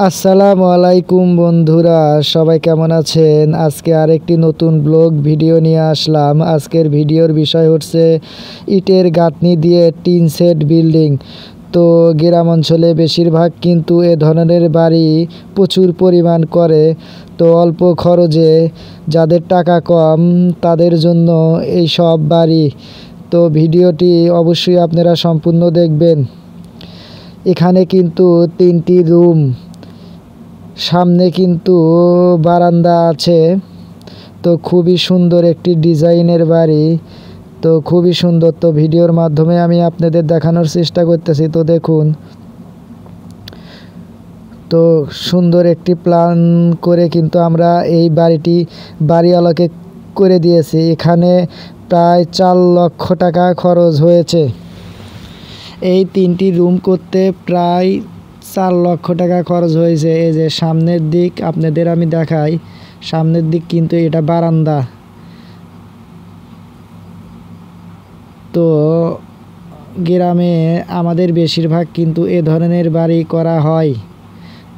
আসসালামু আলাইকুম বন্ধুরা, সবাই কেমন আছেন? আজকে আরেকটি নতুন ব্লগ ভিডিও নিয়ে আসলাম। আজকের ভিডিওর বিষয় হচ্ছে ইটের গাঁথনি দিয়ে টিন সেট বিল্ডিং। তো গ্রাম অঞ্চলে বেশিরভাগ কিন্তু এ ধরনের বাড়ি প্রচুর পরিমাণ করে। তো অল্প খরচে, যাদের টাকা কম তাদের জন্য এই সব বাড়ি। তো ভিডিওটি অবশ্যই আপনারা সম্পূর্ণ দেখবেন। এখানে কিন্তু 3টি রুম, সামনে কিন্তু বারান্দা আছে। তো খুবই সুন্দর একটি ডিজাইনের বাড়ি। তো খুবই সুন্দর। তো ভিডিওর মাধ্যমে আমি আপনাদের দেখানোর চেষ্টা করতেছি। তো দেখুন, তো সুন্দর একটি প্ল্যান করে কিন্তু আমরা এই বাড়িওয়ালাকে করে দিয়েছি। এখানে প্রায় 4 লক্ষ টাকা খরচ হয়েছে। এই 3টি রুম করতে প্রায় 4 লক্ষ টাকা খরচ হয়েছে। এই যে সামনের দিক আপনাদের আমি দেখাই, সামনের দিক কিন্তু এটা বারান্দা। তো গ্রামে আমাদের বেশিরভাগ কিন্তু এ ধরনের বাড়ি করা হয়।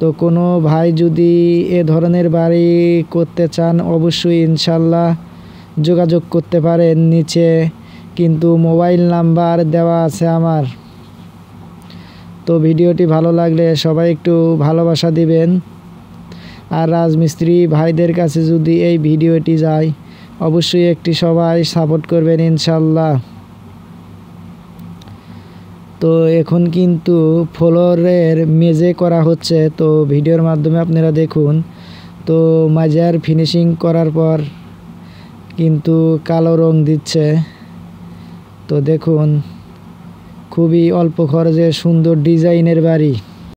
তো কোনো ভাই যদি এ ধরনের বাড়ি করতে চান অবশ্যই ইনশাল্লাহ যোগাযোগ করতে পারেন। নিচে কিন্তু মোবাইল নাম্বার দেওয়া আছে আমার। তো ভিডিওটি ভালো লাগলে সবাই একটু ভালোবাসা দিবেন। আর রাজমিস্ত্রি ভাইদের কাছে যদি এই ভিডিওটি যায় অবশ্যই একটি সবাই সাপোর্ট করবেন ইনশাল্লাহ। তো এখন কিন্তু ফ্লোরের মেঝে করা হচ্ছে। তো ভিডিওর মাধ্যমে আপনারা দেখুন। তো মাজার ফিনিশিং করার পর কিন্তু কালো রং দিচ্ছে। তো দেখুন, খুবই অল্প খরচে সুন্দর ডিজাইনের বাড়ি।